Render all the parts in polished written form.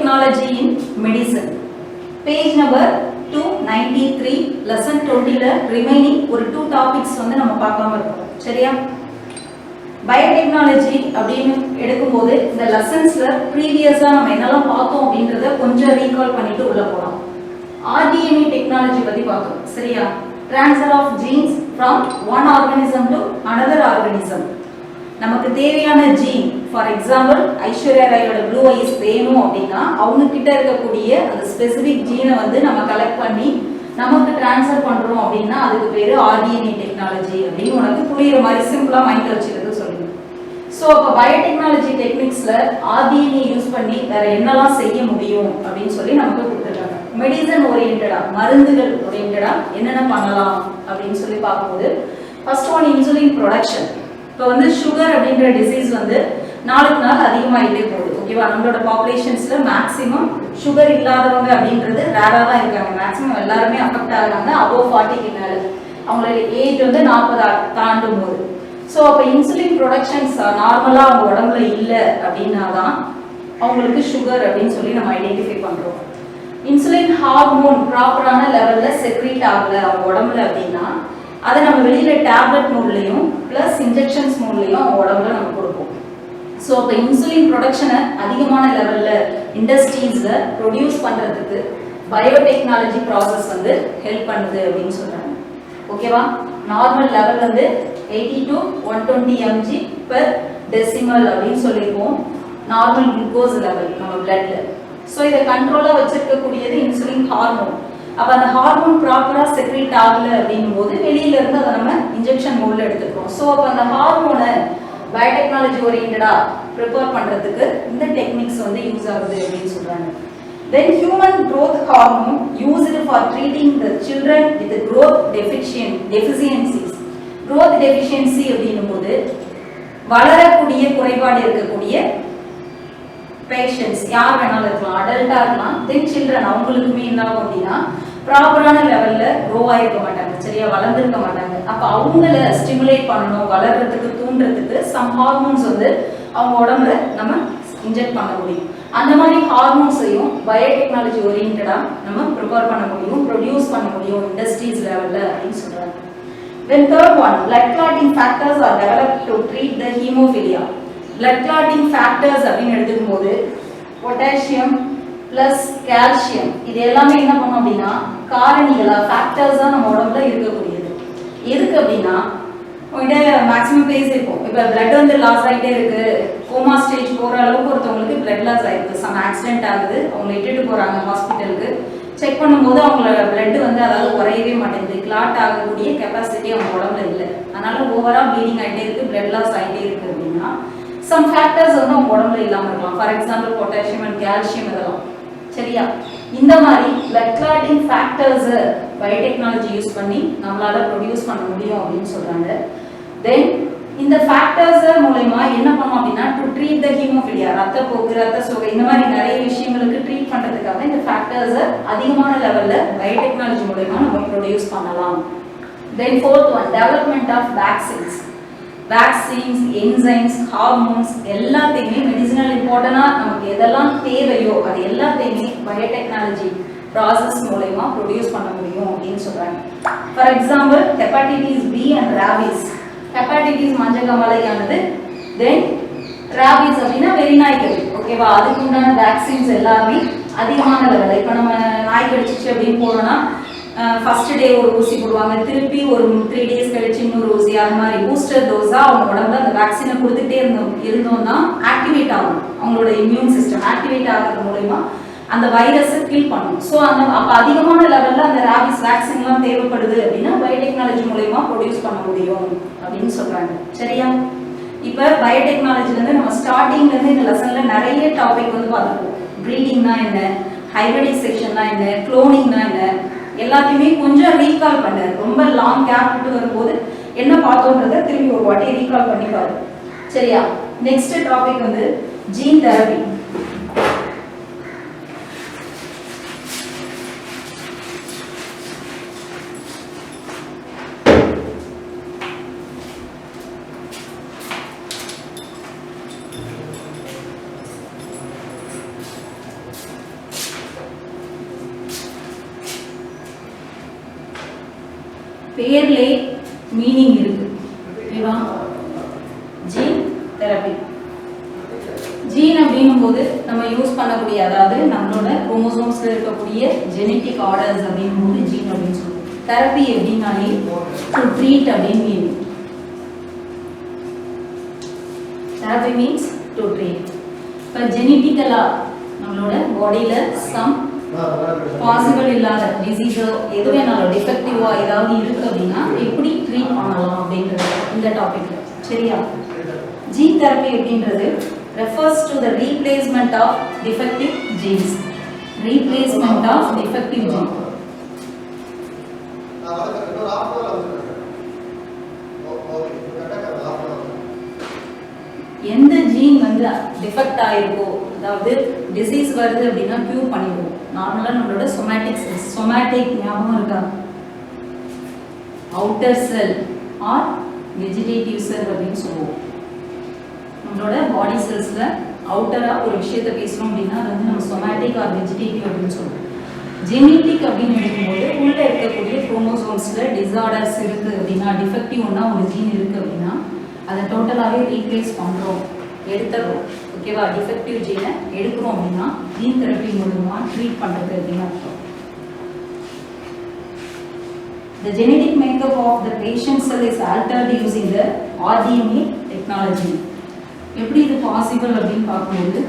Biotechnology in Medicine. Page number 293, lesson 20 ல remaining ஒரு 2 topics வந்து நம்ம பார்க்காம இருக்கோம். சரியா? Biotechnology அப்படின்னு எடுக்கும்போது இந்த lessonsல previousா நம்ம என்னெல்லாம் பார்த்தோம் அப்படின்றத கொஞ்சம் recall பண்ணிட்டு உள்ள போலாம். RDNA technology பத்தி பார்த்தோம். சரியா? Transfer of genes from one organism to another organism. நமக்கு தேவையான ஜீன், ஃபார் எக்ஸாம்பிள் ஐஸ்வர்யா ராயோட ப்ளூ ஐஸ் வேணும் அப்படின்னா அவங்க கிட்ட இருக்கக்கூடிய அந்த ஸ்பெசிபிக் ஜீனை வந்து நம்ம கலெக்ட் பண்ணி நமக்கு டிரான்ஸ்ஃபர் பண்றோம் அப்படின்னா அதுக்கு பேரு ஆர்டிஎன்ஏ டெக்னாலஜி அப்படின்னு உனக்கு புரியுற மாதிரி சிம்பிளா மைண்ட்ல வச்சுக்கிறது சொல்லுங்க. ஸோ அப்போ பயோடெக்னாலஜி டெக்னிக்ஸ்ல ஆர்டிஎன்ஏ யூஸ் பண்ணி வேற என்னெல்லாம் செய்ய முடியும் அப்படின்னு சொல்லி நமக்கு கொடுத்துருக்காங்க. மெடிசன் ஓரியன்டா, மருந்துகள் ஓரியன்டா என்னென்ன பண்ணலாம் அப்படின்னு சொல்லி பார்க்கும்போது ஃபர்ஸ்ட் ஒன் இன்சுலின் ப்ரொடக்ஷன். இப்போ வந்து சுகர் அப்படின்ற டிசீஸ் வந்து நாளுக்கு நாள் அதிகமாகிட்டே போகுது. ஓகேவா? நம்மளோட பாப்புலேஷன்ஸ்ல மேக்ஸிமம் சுகர் இல்லாதவங்க அப்படின்றது ரேரா தான் இருக்காங்க. மேக்ஸிமம் எல்லாருமே அஃபெக்ட் ஆகுறாங்க அபோவ் 40க்கு மேல. அவங்களோட ஏஜ் வந்து 40 தாண்டும் போது. ஸோ அப்போ இன்சுலின் ப்ரொடக்ஷன்ஸ் நார்மலாக அவங்க உடம்புல இல்லை அப்படின்னா தான் அவங்களுக்கு சுகர் அப்படின்னு சொல்லி நம்ம ஐடென்டிஃபை பண்ணுறோம். இன்சுலின் ஹார்மோன் ப்ராப்பரான லெவலில் செக்ரீட் ஆகலை அவங்க உடம்புல அப்படின்னா அதை நம்ம வெளியில டேப்லெட் மூட்லையும் பிளஸ் இன்ஜெக்ஷன்ஸ் மூட்லையும் அவங்க உடம்புல நம்ம கொடுப்போம். ஸோ அப்போ இன்சுலின் ப்ரொடக்ஷனை அதிகமான லெவல்ல இண்டஸ்ட்ரீஸ்ல ப்ரொடியூஸ் பண்றதுக்கு பயோடெக்னாலஜி ப்ராசஸ் வந்து ஹெல்ப் பண்ணுது அப்படின்னு சொல்றாங்க. ஓகேவா? நார்மல் லெவல் வந்து 80 to 120 mg per decimal அப்படின்னு சொல்லியிருக்கோம். நார்மல் குளுக்கோஸ் லெவல் நம்ம பிளட்ல. ஸோ இதை கண்ட்ரோலா வச்சிருக்கக்கூடியது இன்சுலின் ஹார்மோன். அப்போ அந்த ஹார்மோன் ப்ராப்பராக செக்ரேட் ஆகலை அப்படின்னும் போது வெளியில இருந்து அதை நம்ம இன்ஜெக்ஷன் மோட்ல எடுத்துக்கிறோம். ஸோ அப்போ அந்த ஹார்மோனை பயோடெக்னாலஜி ஓரியன்டா ப்ரிப்பேர் பண்ணுறதுக்கு இந்த டெக்னிக்ஸ் வந்து யூஸ் ஆகுது அப்படின்னு சொல்றாங்க. Then human growth hormone used for treating the children with growth deficiencies. Growth deficiency அப்படின்னும் போது வளரக்கூடிய குறைபாடு இருக்கக்கூடிய பேஷண்ட்ஸ் யார் வேணாலும் இருக்கலாம், அடல்ட்டா இருக்கலாம், தென் சில்ட்ரன் அவங்களுக்குமே என்ன ஆகும் அப்படின்னா ப்ராப்பரான லெவல்ல க்ரோ ஆயிருக்க மாட்டாங்க, சரியா வளர்ந்துருக்க மாட்டாங்க. அப்போ அவங்கள ஸ்டிமுலேட் பண்ணணும், வளர்றதுக்கு தூண்டுறதுக்கு சம் ஹார்மோன்ஸ் வந்து அவங்க உடம்புல நம்ம இன்ஜெக்ட் பண்ண முடியும். அந்த மாதிரி ஹார்மோன்ஸையும் பயோடெக்னாலஜி ஓரியன்டா நம்ம ப்ரிப்பேர் பண்ண முடியும், ப்ரொடியூஸ் பண்ண முடியும் இண்டஸ்ட்ரீஸ் லெவல்ல அப்படின்னு சொல்றாங்க. Then third one, blood clotting factors are developed to treat the hemophilia. Blood clotting factors அப்படின்னு எடுத்துக்கும் போது பொட்டாசியம் பிளஸ் கால்சியம் இது எல்லாமே என்ன பண்ணும் அப்படின்னா காரணிகளா ஃபேக்டர்ஸா நம்ம உடம்புல இருக்கக்கூடியது. எதுக்கு அப்படின்னா மேக்ஸிமம் பேசியிருப்போம். இப்போ பிளட் வந்து லாஸ் ஆகிட்டே இருக்கு, கோமா ஸ்டேஜ் போகிற அளவுக்கு ஒருத்தவங்களுக்கு பிளட் லாஸ் ஆயிருக்கு, சம் ஆக்சிடென்ட் ஆகுது, அவங்களை இட்டுட்டு போறாங்க ஹாஸ்பிட்டலுக்கு. செக் பண்ணும்போது அவங்களோட பிளட் வந்து அதாவது குறையவே மாட்டேங்குது, கிளாட் ஆகக்கூடிய கெப்பாசிட்டி அவங்க உடம்புல இல்லை, அதனால ஓவரா ப்ளீடிங் ஆகிட்டே இருக்கு, பிளட் லாஸ் ஆகிட்டே இருக்கு அப்படின்னா சம் ஃபேக்டர்ஸ் வந்து அவங்க உடம்புல இல்லாமல் இருக்கலாம். For example potassium and calcium இதெல்லாம். சரியா? இந்த மாதிரி blood clotting factors biotechnology use பண்ணி நம்மளால ப்ரொடியூஸ் பண்ண முடியும் அப்படின்னு சொல்றாங்க. தென் இந்த ஃபேக்டர்ஸ் மூலமா என்ன பண்ணும் அப்படின்னா டு ட்ரீட் த ஹீமோஃபிலியா, ரத்தப்போக்கு, ரத்த சோகை, இந்த மாதிரி நிறைய விஷயங்களுக்கு ட்ரீட் பண்றதுக்காக இந்த ஃபேக்டர்ஸ் அதிகமான லெவல்ல பயோடெக்னாலஜி மூலமா நம்ம ப்ரொடியூஸ் பண்ணலாம். Then fourth one, development of vaccines. Vaccines, enzymes, hormones எல்லாத்தையுமே மெடிசினல் இம்பார்ட்டனா நமக்கு எதெல்லாம் தேவையோ அது எல்லாத்தையுமே பயோடெக்னாலஜி ப்ராசஸ் மூலமா ப்ரொடியூஸ் பண்ண முடியும் அப்படின்னு சொல்றாங்க. For example hepatitis B and rabies. Hepatitis மஞ்சக்காமலையானது, தென் ராபிஸ் அப்படின்னா வெறிநாய்க்கடி. ஓகேவா? அதுக்கு உண்டான வேக்சின்ஸ் எல்லாமே அதிகமான லெவலில். இப்போ நம்ம நாய் கடிச்சிச்சு அப்படின்னு போனோம்னா ஃபர்ஸ்ட் டே ஒரு ஊசி போடுவாங்க, திருப்பி ஒரு 3 days கழிச்சு இன்னொரு ஊசி, அது மாதிரி பூஸ்டர் டோஸா அவங்க உடம்புல அந்த வேக்சினை கொடுத்துட்டே இருந்தோம்னா ஆக்டிவேட் ஆகும், அவங்களோட இம்யூன் சிஸ்டம் ஆக்டிவேட் ஆகிறது மூலமா அந்த வைரஸை கில் பண்ணும். ஸோ அப்போ அதிகமான லெவல்ல அந்த ராபிஸ் வேக்சின்லாம் தேவைப்படுது அப்படின்னா பயோடெக்னாலஜி மூலமா ப்ரொடியூஸ் பண்ண முடியும் அப்படின்னு சொல்றாங்க. சரியா? இப்போ பயோடெக்னாலஜிலேருந்து நம்ம ஸ்டார்டிங்லேருந்து இந்த லெசன்ல நிறைய டாபிக் வந்து பார்த்துருக்கோம். ப்ரீடிங்னா என்ன, ஹைபிரிடைசேஷன்னா என்ன, குளோனிங்னா என்ன, எல்லாத்தையுமே கொஞ்சம் ரீகால் பண்ண. ரொம்ப லாங் கேப் விட்டு வரும்போது என்ன பார்த்தோன்றதை திரும்பி ஒரு வாட்டி ரீகால் பண்ணி பாரு. சரியா? நெக்ஸ்ட் டாபிக் வந்து ஜீன் தெரபி. பேர்லே மீனிங் இருக்கு. ஓகேவா? Gene therapy. ஜீன் அப்படிங்கும்போது நம்ம யூஸ் பண்ணக்கூடிய, அதாவது நம்மளோட குரோமோசோம்ஸ்ல இருக்கக்கூடிய ஜெனட்டிக் ஆர்டர்ஸ் அப்படிங்கும்போது ஜீன் அப்படின்னு சொல்லுவோம். தெரப்பி எப்படின்னாலே டு ட்ரீட் அப்படின்னு meaning. Therapy means to treat. இப்போ ஜெனட்டிக்கலா நம்மளோட பாடியில சம் பாசிபிள் இல்லாத டிசீஸோ எது வேணாலும் டிஃபெக்டிவா ஏதாவது இருக்கு அப்படின்னா எப்படி ட்ரீட் பண்ணலாம் அப்படின்றது இந்த டாபிக்ல. சரியா? ஜீன் தெரப்பி அப்படின்றது refers to the replacement of defective genes. Replacement of defective gene. எந்த ஜீன் வந்து டிஃபெக்ட் ஆயிருக்கோ, அதாவது டிசீஸ் வருது அப்படின்னா கியூர் பண்ணிடுவோம். நார்மலா நம்மளோட சொமேட்டிக் ஞாபகம் இருக்கா? அவுட்டர் செல் ஆர் வெஜிடேட்டிவ் செல் அப்படின்னு சொல்லுவோம். நம்மளோட பாடி செல்ஸ்ல அவுட்டரா ஒரு விஷயத்தை பேசுறோம் அப்படின்னா அது வந்து நம்ம சொமேட்டிக் ஆர் வெஜிடேட்டிவ் அப்படின்னு சொல்லுவோம். ஜெனட்டிக் அப்படின்னு எடுக்கும்போது உள்ள இருக்கக்கூடிய குரோமோசோம்ஸ்ல டிசார்டர்ஸ் இருக்கு அப்படின்னா, டிஃபெக்டிவ் ஒன்னா ஒரு ஜீன் இருக்கு அப்படின்னா அதை டோட்டலாகவே ரீப்ளேஸ் பண்ணுறோம், எடுத்துடுறோம். ஓகேவா? டிஃபெக்டிவ் ஜீனை எடுக்கிறோம் அப்படின்னா ஜீன் தெரப்பி மூலமா ட்ரீட் பண்ணுறது அப்படின்னு அர்த்தம். The genetic makeup of the patient cell is altered using the RDNA technology. எப்படி இது பாசிபிள் அப்படின்னு பார்க்கும்போது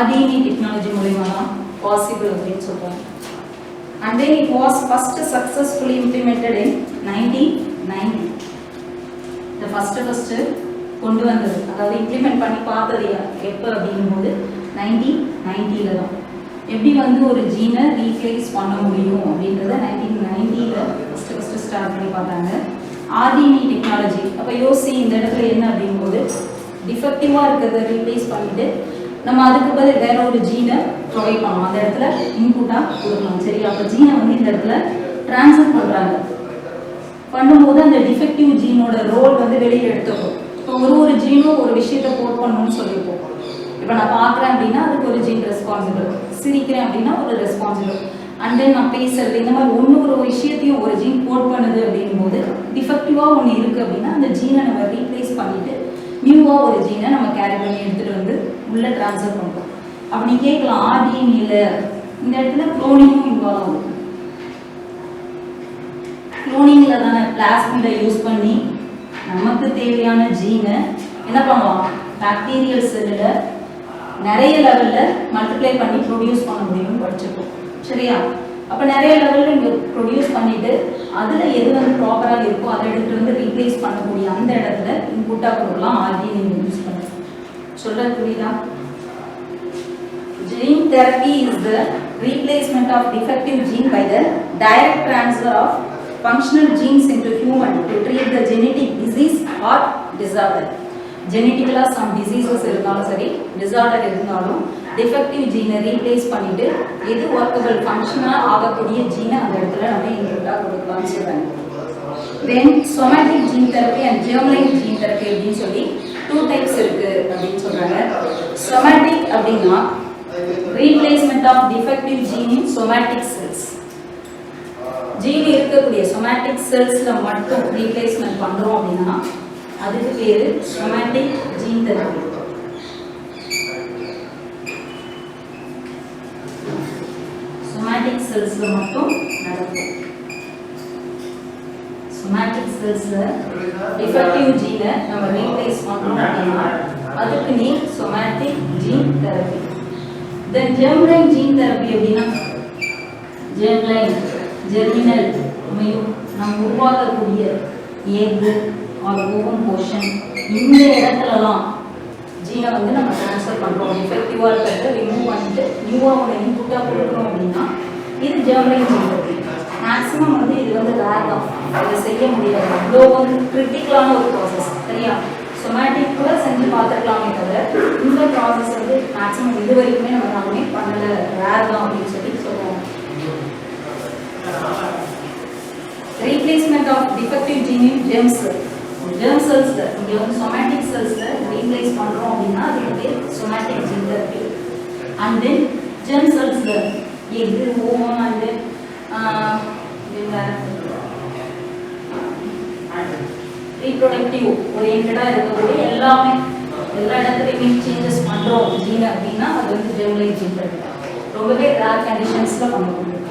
RDNA டெக்னாலஜி மூலமா தான் பாசிபிள் அப்படின்னு சொல்றாங்க. And then it was first successfully implemented in 1990. The first கொண்டு வந்தது, அதாவது இம்ப்ளிமெண்ட் பண்ணி பார்த்தது எப்போ அப்படிங்கும்போது 1990ல தான். எப்படி வந்து ஒரு ஜீனை ரீப்ளேஸ் பண்ண முடியும் அப்படின்றத 1990ல ஃபர்ஸ்ட் ஸ்டார்ட் பண்ணி பார்த்தாங்க. RDNA technology. அப்போ யோசி இந்த இடத்துல என்ன அப்படிங்கும்போது டிஃபெக்டிவாக இருக்கிறத ரீப்ளேஸ் பண்ணிட்டு நம்ம அதுக்கு பதில் வேற ஒரு ஜீனை ப்ரொவைட் பண்ணலாம், அந்த இடத்துல இன்புட்டாக கொடுக்கலாம். சரி, அப்போ ஜீனை வந்து இந்த இடத்துல டிரான்ஸ்ஃபர் பண்ணுறாங்க. பண்ணும்போது அந்த டிஃபெக்டிவ் ஜீனோட ரோல் வந்து வெளியில் எடுத்துக்கும். இப்போ ஒரு ஜீனும் ஒரு விஷயத்தை கோட் பண்ணணும்னு சொல்லியிருப்போம். இப்போ நான் பார்க்குறேன் அப்படின்னா அதுக்கு ஒரு ஜீன் ரெஸ்பான்சிபிள், சிரிக்கிறேன் அப்படின்னா ஒரு ரெஸ்பான்சிபிள், அண்ட் தென் நான் பேசுறது, இந்த மாதிரி ஒரு விஷயத்தையும் ஒரு ஜீன் கோட் பண்ணுது அப்படிங்கும்போது டிஃபெக்டிவாக ஒன்று இருக்குது அப்படின்னா அந்த ஜீனை நம்ம ரீப்ளேஸ் பண்ணிட்டு நியூவாக ஒரு ஜீனை நம்ம கேரி பண்ணி எடுத்துகிட்டு வந்து உள்ளே ட்ரான்ஸ்ஃபர் பண்ணுறோம். அப்படி கேட்கலாம், RDNAல இந்த இடத்துல குளோனிங்கும் இன்வால்வ் ஆகும். குளோனிங்கில் தானே பிளாஸ்மிடை யூஸ் பண்ணி நமக்கு தேவையான ஜீனை என்ன பண்ணுவோம், பாக்டீரியல் செல்லில் நிறைய லெவலில் மல்டிப்ளை பண்ணி ப்ரொடியூஸ் பண்ண முடியும்னு படிச்சிருக்கோம். சரியா? அப்போ நிறைய லெவலில் இங்கே ப்ரொடியூஸ் பண்ணிவிட்டு அதில் எது வந்து ப்ராப்பராக இருக்கோ அதை எடுத்துகிட்டு வந்து ரீப்ளேஸ் பண்ணக்கூடிய அந்த இடத்துல இன்புட்டாக கொடுக்கலாம் RDNA யூஸ் பண்ண. சொல்ல புரியுதா? Gene therapy is the replacement of defective gene by the direct transfer of functional genes into human to treat the genetic disease or disorder. Genetically some diseases இருந்தாலும் சரி, disorder இருந்தாலும் defective gene replace பண்ணிட்டு எது workable functional ஆகக்கூடிய gene அந்த இடத்துல நம்ம இன்புட்டா கொடுக்கலாம்னு சொல்றாங்க. Then somatic gene therapy and germline gene therapy அப்படின்னு சொல்லி 2 types இருக்கு அப்படின்னு சொல்றாங்க. Somatic அப்படின்னா replacement of defective gene in somatic cells. Gene இருக்கக்கூடிய somatic cellsல மட்டும் ரீப்ளேஸ்மெண்ட் பண்றோம் அப்படின்னா அதுக்கு பேரு somatic gene therapy. somatic cellsல மட்டும் நடக்கும். somatic cellsல defective gene நம்ம ரீப்ளேஸ் பண்றோம் அப்படின்னா அதுக்கு நீ somatic gene therapy. Then germline gene therapy அப்படின்னா germline ஜெர்மினல் நம்ம உருவாக்கக்கூடிய எக் ஆர் ஓவன் போர்ஷன் இந்த இடத்துலலாம் ஜீனை வந்து நம்ம ட்ரான்ஸ்ஃபர் பண்ணுறோம். எஃபெக்டிவாக இருக்கிறத ரிமூவ் பண்ணிட்டு நியூவாக ஒன்று இன்புட்டாக கொடுக்குறோம் அப்படின்னா இது ஜெர்மலைன் ஜீன் தெரப்பி. மேக்ஸிமம் வந்து இது வந்து ரேர் தான், இதை செய்ய முடியாது, இவ்வளோ வந்து கிரிட்டிக்கலான ஒரு ப்ராசஸ். சரியா? சொமேட்டிக் கூட செஞ்சு பார்த்துருக்கலாமே தவிர இந்த ப்ராசஸ் வந்து மேக்ஸிமம் இது வரைக்குமே நம்ம நாமே பண்ணலை, ரேர் தான் அப்படின்னு சொல்லி சொல்லுவோம். Replacement of defective gene in germ cells. Germ cells இங்க வந்து somatic cellsல replace பண்றோம் அப்படின்னா அதுக்கு பேர் somatic gene therapy. And then germ cellsல egg, ovum and ரீப்ரொடக்டிவ் ஓரியன்டா இருக்கக்கூடிய எல்லாமே எல்லா இடத்துலையுமே சேஞ்சஸ் பண்ணுறோம் ஜீன் அப்படின்னா அது வந்து ஜெர்மலைன் ஜீன் தெரப்பி ரொம்பவே ரேர் கண்டிஷன்ஸில் பண்ண முடியும்.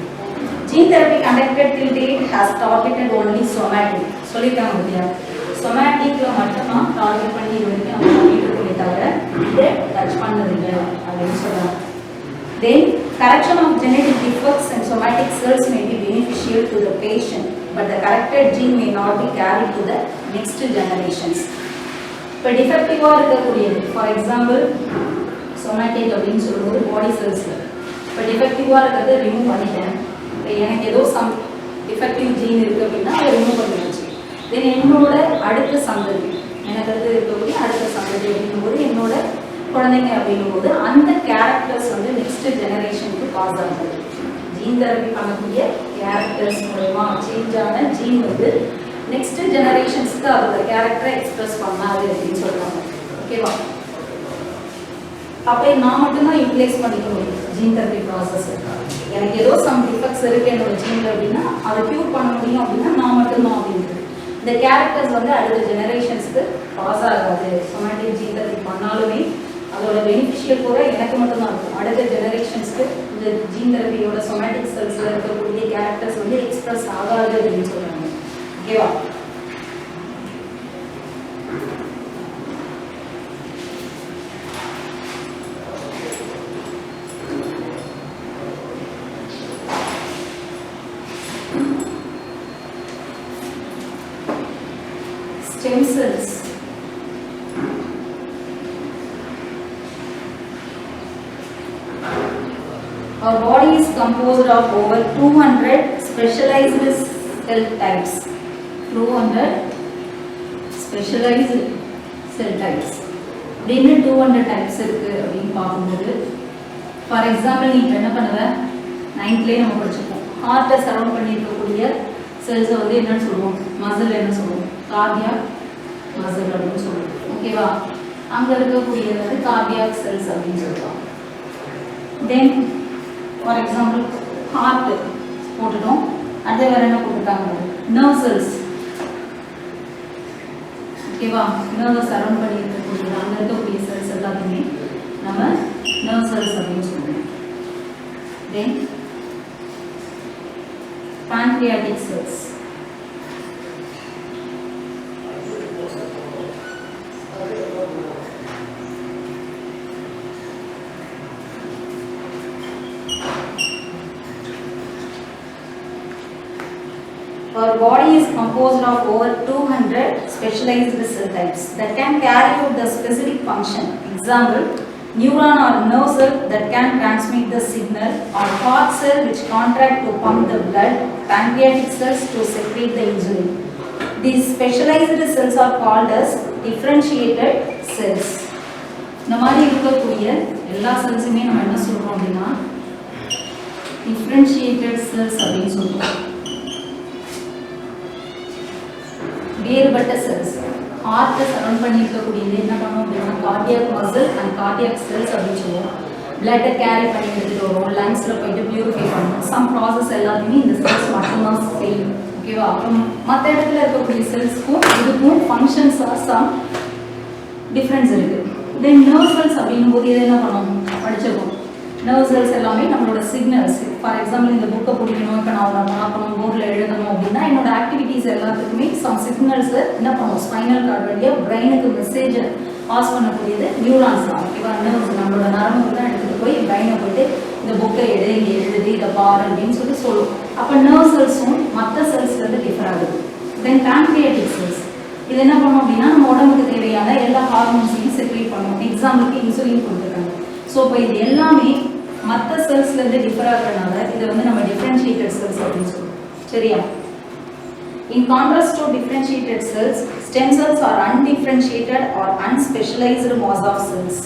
Gene therapy conducted till date has targeted only somatic சொல்லியிருக்காங்க இல்லையா, சொமேட்டிக்கில் மட்டும்தான் டார்கெட் பண்ணி இது வரைக்கும் நம்ம பண்ணிட்டு இருக்கோமே தவிர இதை டச் பண்ணதில்லை அப்படின்னு சொல்கிறாங்க. Then correction of genetic defects and somatic cells may be beneficial to the patient, but the corrected gene may not be carried to the next generations. இப்போ டிஃபெக்டிவாக இருக்கக்கூடியது ஃபார் எக்ஸாம்பிள் சொமேட்டிக் அப்படின்னு சொல்லும்போது பாடி செல்ஸில் இப்போ டிஃபெக்டிவாக இருக்கிறத ரிமூவ் பண்ணிட்டேன். இப்போ எனக்கு ஏதோ சம் டிஃபெக்டிவ் ஜீன் இருக்குது அப்படின்னா அதை ரிமூவ் பண்ணி வச்சு தென் என்னோட அடுத்த சந்ததி எனக்கு அது இருக்கக்கூடிய அடுத்த சந்ததி அப்படிங்கும்போது என்னோட குழந்தைங்க அப்படிங்கும்போது அந்த கேரக்டர்ஸ் வந்து நெக்ஸ்ட் ஜெனரேஷனுக்கு பாஸ் ஆகுது. ஜீன் தெரப்பி பண்ணக்கூடிய கேரக்டர்ஸ் மூலமா சேஞ்ச் ஆன ஜீன் வந்து நெக்ஸ்ட் ஜெனரேஷன்ஸ்க்கு அதோட கேரக்டரை எக்ஸ்பிரஸ் பண்ணாது அப்படின்னு சொல்றாங்க. ஓகேவா? அப்போ நான் மட்டும்தான் யூட்டிலைஸ் பண்ணிக்க முடியும் ஜீன் தெரப்பி ப்ராசஸ். எனக்கு ஏதோ சம் டிஃபெக்ட்ஸ் இருக்கு என்னோட ஜீன்ல அப்படின்னா அதை க்யூர் பண்ண முடியும் அப்படின்னா நான் மட்டும்தான் அப்படின்றது. இந்த கேரக்டர்ஸ் வந்து அடுத்த ஜெனரேஷன்ஸ்க்கு பாஸ் ஆகாது. சொமேட்டிக் ஜீன் தெரப்பி பண்ணாலுமே அதோட பெனிஃபிஷியல் கூட எனக்கு மட்டும்தான் இருக்கும். அடுத்த ஜெனரேஷன்ஸ்க்கு இந்த ஜீன் தெரப்பியோட சொமேட்டிக் செல்ஸில் இருக்கக்கூடிய கேரக்டர்ஸ் வந்து எக்ஸ்பிரஸ் ஆகாது அப்படின்னு சொல்கிறாங்க. ஓகேவா? Stem cells. Our body is composed of over 200 specialized cell types. 200 specialized cell types. அப்படின்னு 200 types இருக்கு அப்படின்னு பார்க்கும்போது ஃபார் எக்ஸாம்பிள் நீ இப்போ என்ன பண்ணுவ 9th நம்ம படிச்சிருப்போம். ஹார்ட்டை சரௌண்ட் பண்ணி இருக்கக்கூடிய செல்ஸை வந்து என்னன்னு சொல்லுவோம், மசில் என்ன சொல்லுவோம், கார்டியாக் மசில் அப்படின்னு சொல்லுவோம். ஓகேவா? அங்கே இருக்கக்கூடியது வந்து கார்டியாக் செல்ஸ் அப்படின்னு சொல்லுவாங்க. தென் ஃபார் எக்ஸாம்பிள் ஹார்ட் போட்டுட்டோம். அடுத்து வேறு என்ன போட்டுட்டாங்க, நர்வ் செல்ஸ். ஓகேவா? நர்வை சரௌண்ட் பண்ணி இருக்கக்கூடிய அங்கே இருக்கக்கூடிய செல்ஸ் எல்லாத்தையுமே நம்ம நர்வ் செல்ஸ் அப்படின்னு சொல்லுவோம். தென் pancreatic cells. Our body is composed of over 200 specialized cell types that can carry out the specific function. Example, neuron or nerve cell that can transmit the signal, or heart cell which contract to pump the blood, pancreatic cells to secrete the insulin. These specialized cells are called as differentiated cells. இந்த மாதிரி இருக்கக்கூடிய எல்லா செல்ஸுமே நம்ம என்ன சொல்றோம் அப்படின்னா differentiated cells அப்படின்னு சொல்றோம். வேறுபட்ட செல்ஸ். ஹார்ட்டை சரௌண்ட் பண்ணி இருக்கக்கூடியது என்ன பண்ணோம் அப்படின்னா cardiac muscle and cardiac cells அப்படின்னு சொல்லுவோம். பிளட்டை கேரி பண்ணி எடுத்துகிட்டு வரும், லங்ஸில் போயிட்டு பியூரிஃபை பண்ணணும். சம் ப்ராசஸ் எல்லாத்தையுமே இந்த செல்ஸ் மட்டும்தான் செய்யும். ஓகேவா? அப்புறம் மற்ற இடத்துல இருக்கக்கூடிய செல்ஸ்க்கும் இதுக்கும் ஃபங்க்ஷன்ஸ் ஆர் சம் டிஃப்ரென்ஸ் இருக்குது. தென் நர்வ் செல்ஸ் அப்படின்னும் போது இதை என்ன பண்ணணும் படிச்சிருக்கோம். நர்வ் செல்ஸ் எல்லாமே நம்மளோட சிக்னல்ஸ். ஃபார் எக்ஸாம்பிள் இந்த புக்கை பிடிக்கணும், இப்போ நான் உங்களை பார்க்கணும், போர்டில் எழுதணும் அப்படின்னா என்னோட ஆக்டிவிட்டீஸ் எல்லாத்துக்குமே சம் சிக்னல்ஸை என்ன பண்ணுவோம், ஸ்பைனல் கார்டு வழியாக பிரெயினுக்கு மெசேஜை பாஸ் பண்ணக்கூடியது நியூரான்ஸ் தான். ஓகேவா? நர்வ்ஸ் நம்மளோட நரம்பு தான் எடுத்துகிட்டு போய் பிரெயினை போயிட்டு இந்த புக்கை இங்கே எழுதி இதை பாரு அப்படின்னு சொல்லி சொல்லுவோம். அப்போ நர்வ் செல்ஸும் மற்ற செல்ஸ்லேருந்து டிஃபர் ஆகுது. தென் pancreatic செல்ஸ் இது என்ன பண்ணோம் அப்படின்னா நம்ம உடம்புக்கு தேவையான எல்லா ஹார்மோன்ஸையும் செக்ரேட் பண்ணுவோம். எக்ஸாம்பிளுக்கு இன்சுலின் கொடுத்துருக்காங்க. ஸோ இப்போ இது எல்லாமே மற்ற செல்ஸ்லேருந்து டிஃபர் ஆகிறதுனால இதை வந்து நம்ம டிஃப்ரென்ஷியேட்டட் செல்ஸ் அப்படின்னு சொல்லுவோம். சரியா? In contrast to differentiated cells, stem cells are undifferentiated or unspecialized mass of cells.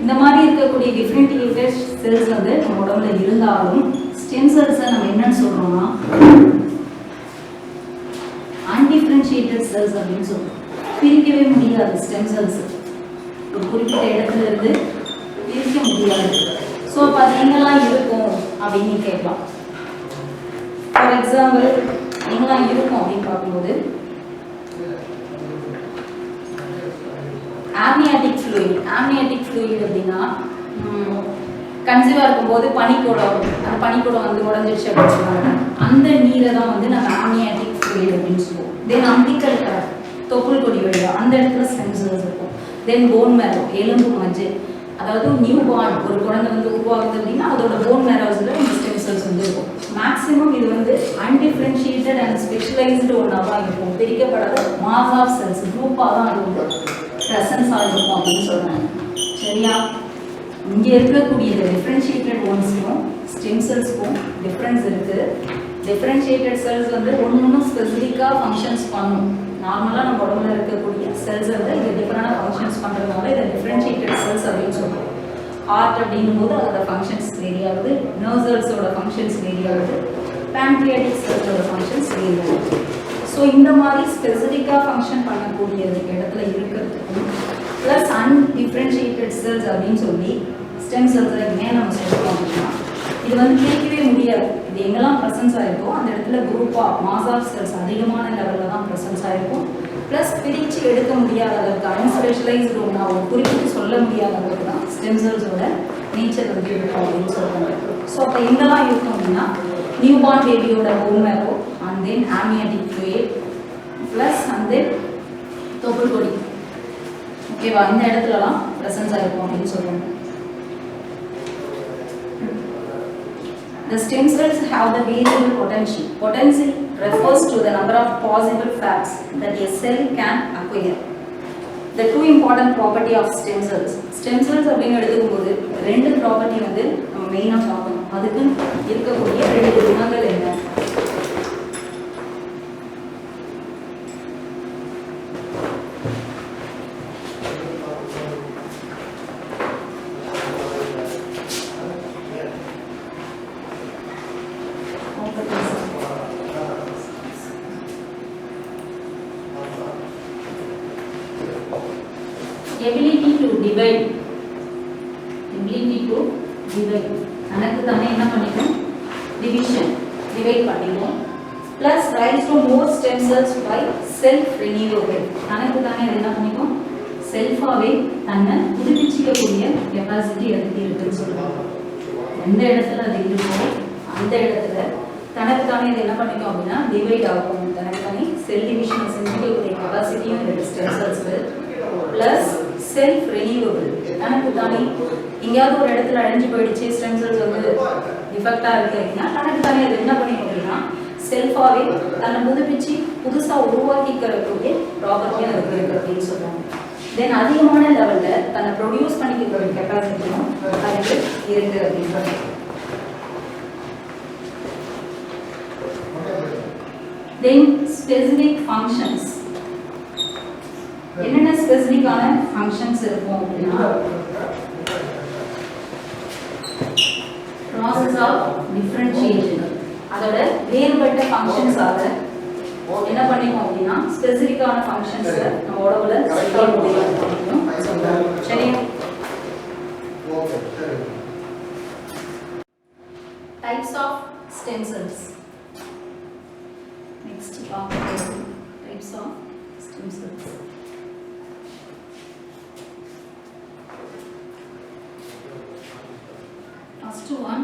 இந்த மாதிரி இருக்கக்கூடிய differentiated cells வந்து நம்ம உடம்புல இருந்தாலும் stem cells நம்ம என்னன்னு சொல்றோம்னா undifferentiated cells அப்படின்னு சொல்றோம். பிரிக்கவே முடியாது stem cells. ஒரு குறிப்பிட்ட இடத்துல இருந்து பிரிக்க முடியாது. ஸோ அப்போ அது எங்கெல்லாம் இருக்கும் அப்படின்னு கேட்கலாம். ஃபார் ஃபார் எக்ஸாம்பிள் எங்கெல்லாம் இருக்கும் அப்படின்னு பார்க்கும்போது ஆம்னியாட்டிக் ஃப்ளூயிட் அப்படின்னா கன்சீவாக இருக்கும்போது பனிக்கூடம் அந்த பனிக்கூடம் வந்து உடஞ்சிடுச்சு அப்படின்னு சொல்லுவாங்க. அந்த நீரை தான் வந்து நம்ம ஆம்னியாட்டிக் ஃப்ளூயிட் அப்படின்னு சொல்லுவோம். தென் அம்பிக்கல் கலர் தொப்புள் கொடி வழியா அந்த இடத்துல ஸ்டெம் செல்ஸ் இருக்கும். தென் போன் மேரோ எலும்பு மஜ்ஜை, அதாவது நியூ பார்ன் ஒரு குழந்தை வந்து உருவாகுது அப்படின்னா அதோட போன் மேரோஸில் இந்த ஸ்டெம் செல்ஸ் வந்து இருக்கும். மேக்ஸிமம் இது வந்து அன்டிஃபரன்ஷியேட்டட் அண்ட் ஸ்பெஷலைஸ்டு ஒன்றா தான் இருக்கும். பிரிக்கப்படாத மாஸ் ஆஃப் செல்ஸ் குரூப்பாக தான் அது வந்து ப்ரெசன்ஸாக இருக்கும் அப்படின்னு சொல்கிறாங்க. சரியா? இங்கே இருக்கக்கூடிய டிஃப்ரென்ஷியேட்டட் ஒன்ஸ்க்கும் ஸ்டெம் செல்ஸ்க்கும் டிஃப்ரென்ஸ் இருக்குது. டிஃப்ரென்ஷியேட்டட் செல்ஸ் வந்து ஒன்று ஸ்பெசிஃபிக்காக ஃபங்க்ஷன்ஸ் பண்ணும். நார்மலாக நம்ம உடம்புல இருக்கக்கூடிய செல்ஸ் வந்து இது டிஃப்ரெண்டான ஃபங்க்ஷன்ஸ் பண்ணுறதுனால இதை டிஃப்ரென்ஷியேட்டட் செல்ஸ் அப்படின்னு சொல்லுவோம். ஹார்ட் அப்படின்னும் போது அதோட ஃபங்க்ஷன்ஸ் வேரி ஆகுது, நர்வ் செல்ஸோட ஃபங்க்ஷன்ஸ் வேரி ஆகுது, பேன்க்ரியாட்டிக் செல்ஸோட ஃபங்க்ஷன்ஸ் வேரி ஆகுது. ஸோ இந்த மாதிரி ஸ்பெசிஃபிக்காக ஃபங்க்ஷன் பண்ணக்கூடிய இடத்துல இருக்கிறதுக்கும் ப்ளஸ் அன்டிஃப்ரென்ஷியேட்டட் செல்ஸ் அப்படின்னு சொல்லி ஸ்டெம் செல்ஸை ஏன் நம்ம சொல்கிறோம் அப்படின்னா இது வந்து பிரிக்கவே முடியாது. இது எங்கெல்லாம் ப்ரெசன்ஸ் ஆகிருக்கோ அந்த இடத்துல குரூப்பாக மாஸ் ஆஃப் செல்ஸ் அதிகமான லெவலில் தான் ப்ரெசன்ஸ் ஆகிருக்கும். ப்ளஸ் பிரித்து எடுக்க முடியாத அளவுக்கு அன்ஸ்பெஷலைஸ்டு ஒன்றா ஒரு குறிப்பிட்டு சொல்ல முடியாத அளவுக்கு தான் ஸ்டெம் செல்ஸோட நேச்சர் வந்து இருக்கும் அப்படின்னு சொல்கிறாங்க. ஸோ அப்போ எங்கெல்லாம் இருக்கும் அப்படின்னா நியூ பார்ன் பேபியோட bone marrow and then amniotic fluid plus and then தொப்புள் கொடி, ஓகேவா, இந்த இடத்துலலாம் ப்ரெசன்ஸ் ஆகிருக்கும் அப்படின்னு சொல்கிறாங்க. The stem cells have the variable potential. Potential refers to the number of possible facts that a cell can acquire. The two important property of stem cells. Stem cells அப்படின்னு எடுத்துக்கும்போது ரெண்டு ப்ராப்பர்ட்டி வந்து நம்ம மெயினாக பார்க்கணும். அதுக்கு இருக்கக்கூடிய ரெண்டு குணங்கள் என்ன? Ability to divide. எனக்கு தானே என்ன பண்ணிக்கும்? டிவிஷன், டிவைட் பண்ணிக்கும். Plus rise to more stem cells by self renewable. எனக்கு தானே என்ன பண்ணிக்கும்? செல்ஃபாவே தன்னை புதுப்பிச்சுக்கக்கூடிய கெப்பாசிட்டி அதுக்கு இருக்குன்னு சொல்லுவாங்க. எந்த இடத்துல அது இருக்கோ அந்த இடத்துல தனக்கு தானே இது என்ன பண்ணிக்கும் அப்படின்னா டிவைட் ஆகும். தனக்கு தானே செல் டிவிஷனை செஞ்சுக்கக்கூடிய கெப்பாசிட்டியும் இருக்குது ஸ்டெம் செல்ஸ்க்கு. ப்ளஸ் செல்ஃப் ரெனியூவபிள், தனக்கு தானே எங்கேயாவது ஒரு இடத்துல அழிஞ்சு போயிடுச்சு, ஸ்டெம் செல்ஸ் வந்து டிஃபெக்டாக இருக்குது அப்படின்னா தனக்கு தானே அது என்ன பண்ணிக்கும் அப்படின்னா செல்ஃபாகவே தன்னை புதுப்பிச்சு புதுசாக உருவாக்கிக்கிறக்கூடிய ப்ராப்பர்ட்டியாக இருக்குது அப்படின்னு சொல்கிறாங்க. தென் அதிகமான லெவலில் தன்னை ப்ரொடியூஸ் பண்ணிக்கக்கூடிய கெப்பாசிட்டியும் அதுக்கு இருக்குது அப்படின்றது. தென் ஸ்பெசிஃபிக் ஃபங்க்ஷன்ஸ், என்னென்ன ஸ்பெசிஃபிக்கான ஃபங்க்ஷன்ஸ் இருக்கும் அப்படின்னா ப்ராசஸ் ஆஃப் டிஃபரன்ஷியேஷன், அதோட வேறுபட்ட ஃபங்க்ஷன்ஸாக என்ன பண்ணிக்கும் அப்படின்னா ஸ்பெசிஃபிக்கான ஃபங்க்ஷன்ஸை நம்ம உடம்புல செய்ய முடியும் அப்படின்னு சொல்றாங்க. சரியா? Types of stem cells. Next பார்க்கலாம் types of stem cells. First one,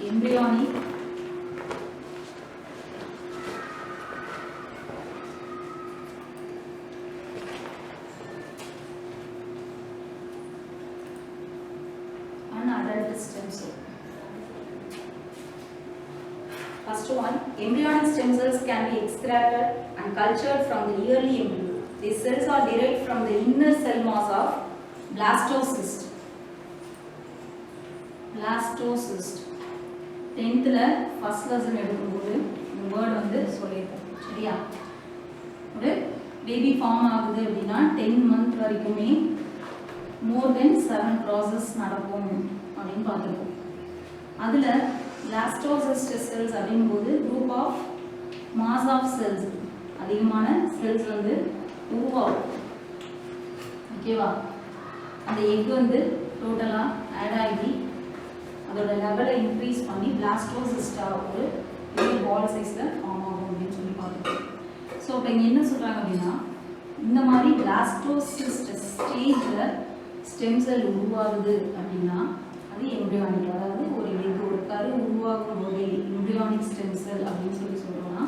embryonic, and adult stem cell. First one, embryonic stem cells can be extracted and cultured from the early embryo. These cells are derived from the inner cell mass of blastocyst. Blastocyst 10th first lesson எடுக்கும்போது இந்த word வந்து சொல்லியிருக்கோம். சரியா? ஒரு baby form ஆகுது அப்படின்னா 10 month வரைக்குமே மோர் தென் 7 process நடக்கும் அப்படின்னு பார்த்துருக்கோம். அதில் பிளாஸ்டோசிஸ்ட் செல்ஸ் அப்படிங்கும்போது group of mass of cells, அதிகமான செல்ஸ் வந்து உருவாகும். ஓகேவா? அந்த எக் வந்து டோட்டலாக ஆட் ஆகி அதோட லெவலை இன்க்ரீஸ் பண்ணி பிளாஸ்டோசிஸ்டாக ஒரு பெரிய பால் சைஸில் ஃபார்ம் ஆகும் அப்படின்னு சொல்லி பார்த்துருக்கோம். ஸோ இப்போ இங்கே என்ன சொல்கிறாங்க அப்படின்னா, இந்த மாதிரி பிளாஸ்டோசிஸ்ட் ஸ்டேஜில் ஸ்டெம் செல் உருவாகுது அப்படின்னா அது எம்ப்ரியானிக், அதாவது ஒரு எக் ஒரு கரு உருவாகும் போதே எம்ப்ரியானிக் ஸ்டெம் செல் அப்படின்னு சொல்லி சொல்கிறோம்னா,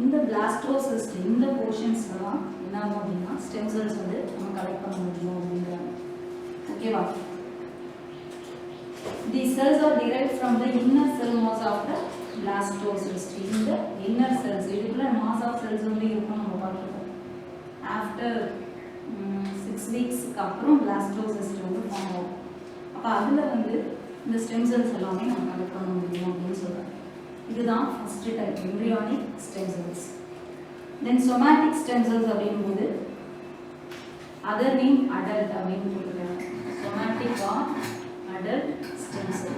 இந்த பிளாஸ்டோசிஸ்ட் இந்த போர்ஷன்ஸில் தான் என்ன ஆகும் அப்படின்னா ஸ்டெம் செல்ஸ் வந்து நம்ம கலெக்ட் பண்ண முடியும் அப்படிங்கிறாங்க. ஓகேவா? These cells are derived from the inner cell mass of the blastocyst. இந்த inner cells இதுக்குள்ள mass of cells வந்து இருக்கும் நம்ம பார்த்துருக்கோம். After 6 weeks அப்புறம் blastocyst வந்து ஃபார்ம் ஆகும். அப்போ அதில் வந்து இந்த ஸ்டெம் செல்ஸ் எல்லாமே நம்ம கலெக்ட் பண்ண முடியும் அப்படின்னு சொல்கிறாங்க. இதுதான் first type embryonic stem cells. Then somatic stem cells அப்படிங்கும்போது அதர் நேம் அடல்ட் அப்படின்னு சொல்லியிருக்காங்க. Somatic or adult stem cell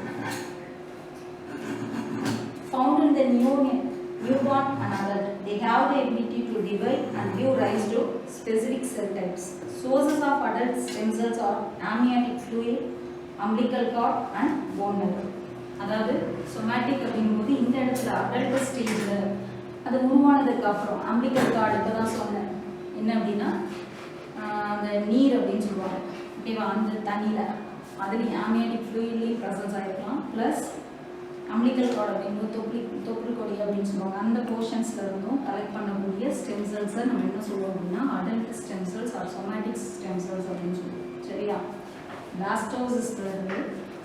found in the newborn and adult. They have the ability to divide and give rise to specific cell types. Sources of adult stem cells are amniotic fluid, umbilical cord and bone marrow. அதாவது somatic அப்படிங்கும்போது இந்த இடத்துல adult ஸ்டேஜில் அது உருவானதுக்கு அப்புறம் umbilical card இப்போ தான் சொன்னேன் என்ன அப்படின்னா அந்த நீர் அப்படின்னு சொல்லுவாங்க. ஓகேவா? அந்த தண்ணியில் அதுலேயும் ஆமியானிக் ஃப்ளூயிட்லேயும் ப்ரெசன்ஸ் ஆகிருக்கலாம். ப்ளஸ் அம்பிளிக்கல் கார்டு அப்படிங்கும்போது தொப்புள் கொடி அப்படின்னு சொல்லுவாங்க. அந்த போர்ஷன்ஸில் இருந்தும் கலெக்ட் பண்ணக்கூடிய ஸ்டெம் செல்ஸை நம்ம என்ன சொல்லுவோம் அப்படின்னா adult stem cells or somatic stem cells அப்படின்னு சொல்லுவோம். சரியா? பிளாஸ்டோசிஸ்லேருந்து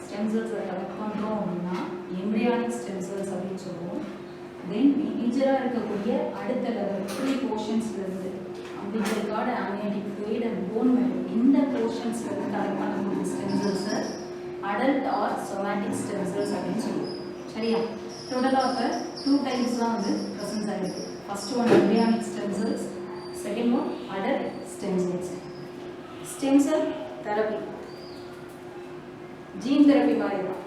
ஸ்டெம் செல்ஸை கலெக்ட் பண்ணுறோம் அப்படின்னா எம்ப்ரியானிக் ஸ்டெம் செல்ஸ் அப்படின்னு சொல்லுவோம். தென் மேஜராக இருக்கக்கூடிய அடுத்த லெவல் 3 போர்ஷன்ஸ்லேருந்து umbilical cord, amniotic fluid and bone marrow இந்த போர்ஷன்ஸ்லேருந்து கலெக்ட் பண்ணக்கூடிய ஸ்டெம் செல்ஸை adult or somatic stem cells அப்படின்னு சொல்லுவோம். சரியா? டோட்டலாக 2 டைப்ஸ் தான் வந்து ப்ரெசன்ஸ் ஆகிருக்கு. First one embryonic stem cells, second one adult stem cells. Stem cell therapy gene therapy மாதிரி தான்.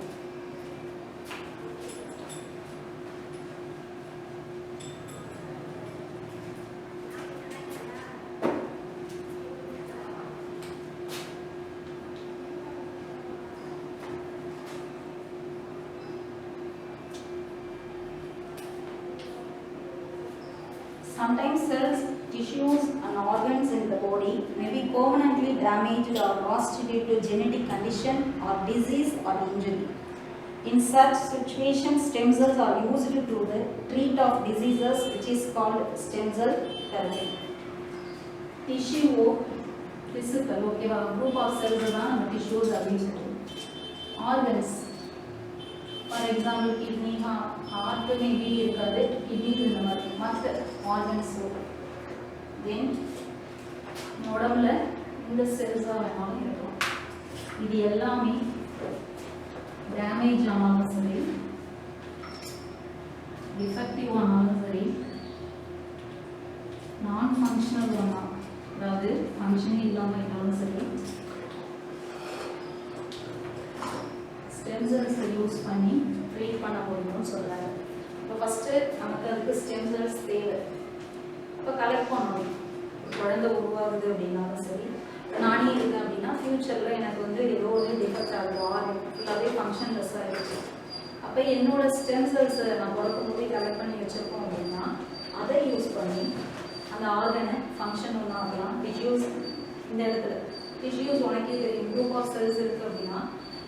Sometimes cells, tissues and organs in the body may be permanently damaged or lost due to genetic condition or disease or injury. In such situations, stem cells are used to the treat of diseases, which is called stem cell therapy. Tissue, physical, okay, group of cells தான் நம்ம tissues அப்படின்னு சொல்லுவோம். Organs, for example kidney, heart maybe இருக்காது, kidney இந்த மாதிரி மற்ற organs. Then உடம்புல இந்த செல்ஸாக வேணாலும் இருக்கும். இது எல்லாமே டேமேஜ் ஆனாலும் சரி, டிஃபெக்டிவ் ஆனாலும் சரி, நான் ஃபங்க்ஷனல் ஆனாலும், அதாவது ஃபங்க்ஷனே இல்லாமல் இருந்தாலும் சரி, ஸ்டெம் செல்ஸை யூஸ் பண்ணி ட்ரீட் பண்ண முடியும்னு சொல்கிறாங்க. இப்போ ஃபஸ்ட்டு நமக்கு அதுக்கு ஸ்டெம் செல்ஸ் தேவை. இப்போ கலெக்ட் பண்ணணும். குழந்தை உருவாகுது அப்படின்னாலும் சரி, நானே இருக்கேன் அப்படின்னா ஃப்யூச்சரில் எனக்கு வந்து ஏதோ ஒரு டிஃபெக்ட் ஆகுது, ஆர் ஃபுல்லாகவே ஃபங்க்ஷன்லெஸ்ஸாக இருக்குது. அப்போ என்னோட ஸ்டெம் செல்ஸை நான் பிறக்கும் போதே கலெக்ட் பண்ணி வச்சுருக்கோம் அப்படின்னா அதை யூஸ் பண்ணி அந்த ஆர்கனை ஃபங்க்ஷன் ஒன்று ஆகலாம். டிஷ்யூஸ் இந்த இடத்துல டிஷ்யூஸ் உனக்கே தெரியும், குரூப் ஆஃப் செல்ஸ் இருக்குது அப்படின்னா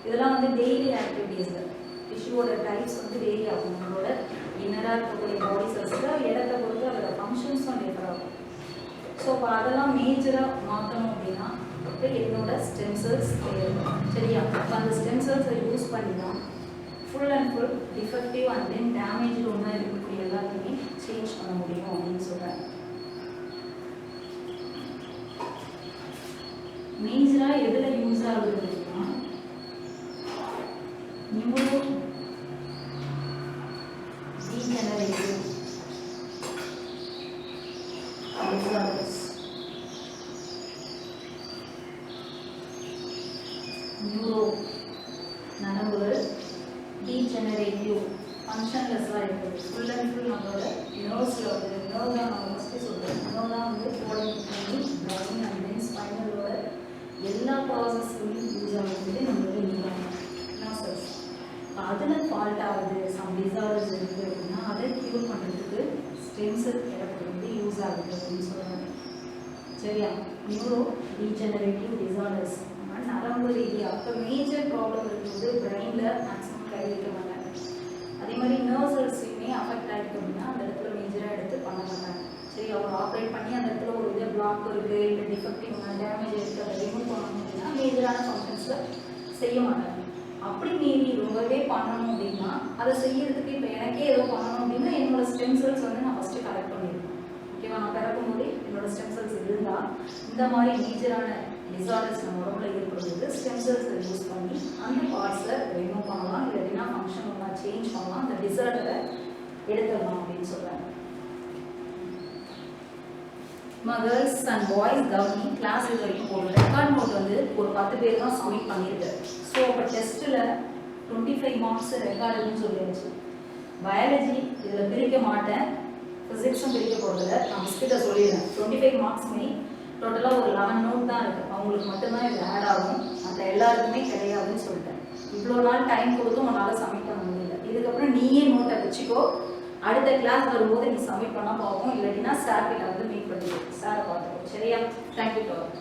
இதெல்லாம் வந்து டெய்லி ஆக்டிவிட்டீஸில் டிஷ்யூவோட டைப்ஸ் வந்து வேரி ஆகும். நம்மளோட இன்னராக இருக்கக்கூடிய பாடி செல்ஸில் இடத்தை பொறுத்து அதோட ஃபங்க்ஷன்ஸும் டிஃபர் ஆகும். ஸோ இப்போ அதெல்லாம் மேஜராக மாற்றணும் அப்படின்னா இப்போ என்னோட ஸ்டெம் செல்ஸ் தேவை. சரியா? இப்போ அந்த ஸ்டெம் செல்ஸை யூஸ் பண்ணி தான் full and full defective and then damage ஒன்றா இருக்கக்கூடிய எல்லாத்தையுமே சேஞ்ச் பண்ண முடியும் அப்படின்னு சொல்கிறேன். மேஜராக எதில் யூஸ் ஆகுது அப்படின்னா நியூரோ டீஜெனரேட்டிவ் disorders, நியூரோ நரம்புகள் டீஜெனரேட்டிவ் ஃபங்க்ஷன்லெஸ்ஸாக இருக்குது. ஃபுல் அண்ட் ஃபுல் நம்மளோட நர்வ்ஸில் வந்து நர்வ் தான் நம்ம ஃபஸ்ட்டு சொல்கிறோம். நர்வ் தான் வந்து கோடிங் பண்ணி பிரெயின் அண்ட் தென் ஸ்பைனலோட எல்லா ப்ராசஸ்லையும் யூஸ் ஆகுது நம்மளோட நியூரான் நர்வ்ஸ். அதில் ஃபால்ட் ஆகுது, சம் டிசார்டர்ஸ் இருக்குது அப்படின்னா அதை க்யூர் பண்ணுறதுக்கு ஸ்டெம் செல் தெரப்பி வந்து யூஸ் ஆகுது அப்படின்னு சொல்கிறாங்க. சரியா? நியூரோ டீஜெனரேட்டிவ் டிசார்டர்ஸ், நரம்பு ரீதியாக இப்போ மேஜர் ப்ராப்ளம் இருக்கும்போது பிரெயினில் மேக்ஸிமம் கை வைக்க மாட்டாங்க. அதே மாதிரி நர்வ் செல்ஸையுமே அஃபெக்ட் ஆகிருக்கு அப்படின்னா அந்த இடத்துல மேஜராக எடுத்து பண்ண மாட்டாங்க. சரி, அவங்க ஆப்ரேட் பண்ணி அந்த இடத்துல ஒரு இது பிளாக் இருக்குது இல்லை டிஃபெக்டிவ் டேமேஜ் இருக்குது அதை ரிமூவ் பண்ணணும் அப்படின்னா மேஜரான ஃபங்க்ஷன்ஸில் செய்ய மாட்டாங்க. அப்படி மீறி ரொம்பவே பண்ணணும் அப்படின்னா அதை செய்யறதுக்கு இப்போ எனக்கே ஏதோ பண்ணணும் அப்படின்னா என்னோட ஸ்டெம் செல்ஸ் வந்து நான் ஃபஸ்ட்டு கலெக்ட் பண்ணியிருக்கேன். ஓகேவா? நான் பிறக்கும் போதே என்னோட ஸ்டெம் செல்ஸ் இருந்தால் இந்த மாதிரி மேஜரான டிசார்டர்ஸ் நம்ம உடம்புல ஏற்படுறது ஸ்டெம் செல்ஸை யூஸ் பண்ணி அந்த பார்ட்ஸை ரிமூவ் பண்ணலாம், இல்லைன்னா ஃபங்க்ஷன் ஒன்றா சேஞ்ச் பண்ணலாம், அந்த டிசார்டரை எடுத்துடலாம் அப்படின்னு சொல்கிறாங்க. கேர்ள்ஸ் அண்ட் பாய்ஸ் கவர்னி கிளாஸ் இது வரைக்கும் போடுற ரெக்கார்ட் நோட் வந்து ஒரு 10 பேர் தான் சப்மிட் பண்ணியிருக்காரு. ஸோ அப்போ டெஸ்ட்டில் 25 மார்க்ஸ் ரெக்கார்டுன்னு சொல்லியாச்சு. பயாலஜி இதில் பிரிக்க மாட்டேன், ஃபிசிக்ஸும் பிரிக்க போகிறதில்ல. நான் மிஸ்கிட்ட சொல்லிடுறேன் 25 மார்க்ஸுமே டோட்டலாக ஒரு 11 நோட் தான் இருக்குது, அவங்களுக்கு மட்டும்தான் இது ஆட் ஆகும், மற்ற எல்லாருக்குமே கிடையாதுன்னு சொல்லிட்டேன். இவ்வளோ நாள் டைம் கொடுத்தும் உன்னால் சப்மிட் பண்ண முடியல. இதுக்கப்புறம் நீயே நோட்டை வச்சுக்கோ, அடுத்த கிளாஸ் வரும்போது நீ சப்மிட் பண்ணால் பார்ப்போம், இல்லாட்டினா சார் கிட்ட வந்து மீட் பண்ணிக்கோ, சாரை பார்த்துக்கோ. சரியா? தேங்க்யூ டால்.